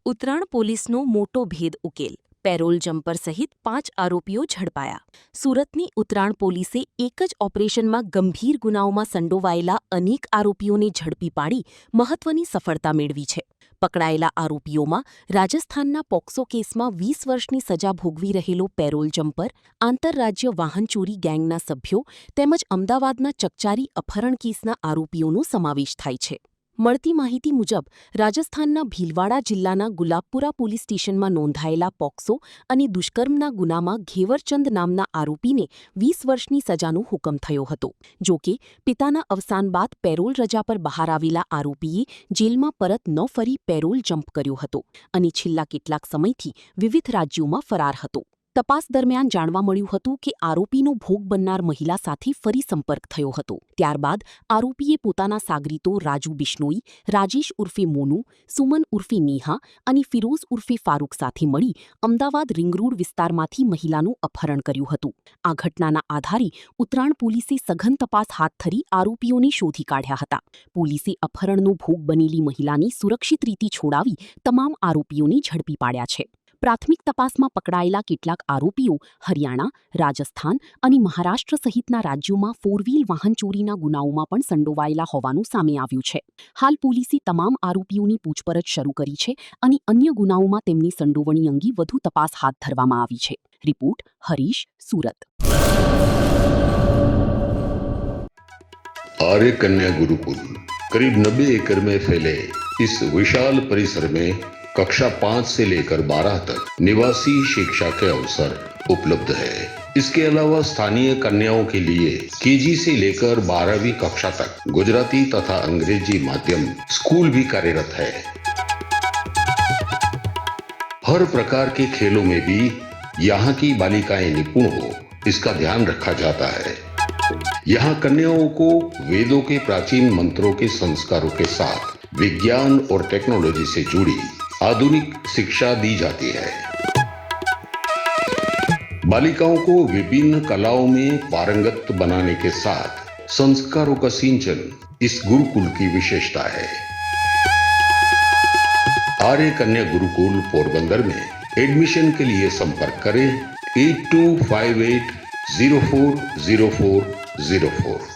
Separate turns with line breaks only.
ઉત્તરાયણ પોલીસનો મોટો ભેદ ઉકેલ. પેરોલ જમ્પર સહિત 5 આરોપીઓ ઝડપાયા. સુરતની ઉત્તરાયણ પોલીસે એક જ ઓપરેશનમાં ગંભીર ગુનાઓમાં સંડોવાયેલા અનેક આરોપીઓને ઝડપી પાડી મહત્વની સફળતા મેળવી છે. પકડાયેલા આરોપીઓમાં રાજસ્થાનના પોક્સો કેસમાં 20 વર્ષની સજા ભોગવી રહેલો પેરોલ જમ્પર, આંતરરાજ્ય વાહન ચોરી ગેંગના સભ્યો તેમજ અમદાવાદના ચકચારી અપહરણ કેસના આરોપીઓનો સમાવેશ થાય છે. મળતી માહિતી મુજબ રાજસ્થાનના ભીલવાડા જિલ્લાના ગુલાબપુરા પોલીસ સ્ટેશનમાં નોંધાયેલા પોક્સો અને દુષ્કર્મના ગુનામાં ઘેવરચંદ નામના આરોપીને 20 વર્ષની સજાનો હુકમ થયો હતો. જો કે પિતાના અવસાન બાદ પેરોલ રજા પર બહાર આવેલા આરોપીએ જેલમાં પરત ન ફરી પેરોલ જમ્પ કર્યો હતો અને છેલ્લા કેટલાક સમયથી વિવિધ રાજ્યોમાં ફરાર હતો. તપાસ દરમિયાન જાણવા મળ્યું હતું કે આરોપીનો ભોગ બનનાર મહિલા સાથે ફરી સંપર્ક થયો હતો. ત્યારબાદ આરોપીએ પોતાના સાગરીતો રાજુ બિશ્નોઈ, રાજેશ ઉર્ફે મોનુ, સુમન ઉર્ફે નેહા અને ફિરોઝ ઉર્ફે ફારૂક સાથે મળી અમદાવાદ રિંગરોડ વિસ્તારમાંથી મહિલાનું અપહરણ કર્યું હતું. આ ઘટનાના આધારે ઉત્તરાયણ પોલીસે સઘન તપાસ હાથ ધરી આરોપીઓને શોધી કાઢ્યા હતા. પોલીસે અપહરણનો ભોગ બનેલી મહિલાને સુરક્ષિત રીતે છોડાવી તમામ આરોપીઓને ઝડપી પાડ્યા છે. પ્રાથમિક તપાસમાં પકડાયેલા કેટલાક આરોપીઓ હરિયાણા, રાજસ્થાન અને મહારાષ્ટ્ર સહિતના રાજ્યોમાં ફોર-વ્હીલ વાહન ચોરીના ગુનાઓમાં પણ સંડોવાયેલા હોવાનું સામે આવ્યું છે. હાલ પોલીસે તમામ આરોપીઓની પૂછપરછ શરૂ કરી છે અને અન્ય ગુનાઓમાં તેમની સંડોવણી અંગે વધુ તપાસ હાથ ધરવામાં આવી છે. રિપોર્ટ હરીશ, સુરત.
आर्य कन्या गुरुकुल करीब 90 एकड़ में फैले इस विशाल परिसर में कक्षा 5 से लेकर 12 तक निवासी शिक्षा के अवसर उपलब्ध है. इसके अलावा स्थानीय कन्याओं के लिए केजी से लेकर 12वीं कक्षा तक गुजराती तथा अंग्रेजी माध्यम स्कूल भी कार्यरत है. हर प्रकार के खेलों में भी यहाँ की बालिकाएं निपुण हो, इसका ध्यान रखा जाता है. यहाँ कन्याओं को वेदों के प्राचीन मंत्रों के संस्कारों के साथ विज्ञान और टेक्नोलॉजी से जुड़ी आधुनिक शिक्षा दी जाती है. बालिकाओं को विभिन्न कलाओं में पारंगत बनाने के साथ संस्कारों का सिंचन इस गुरुकुल की विशेषता है. आर्य कन्या गुरुकुल पोरबंदर में एडमिशन के लिए संपर्क करें 8258040404.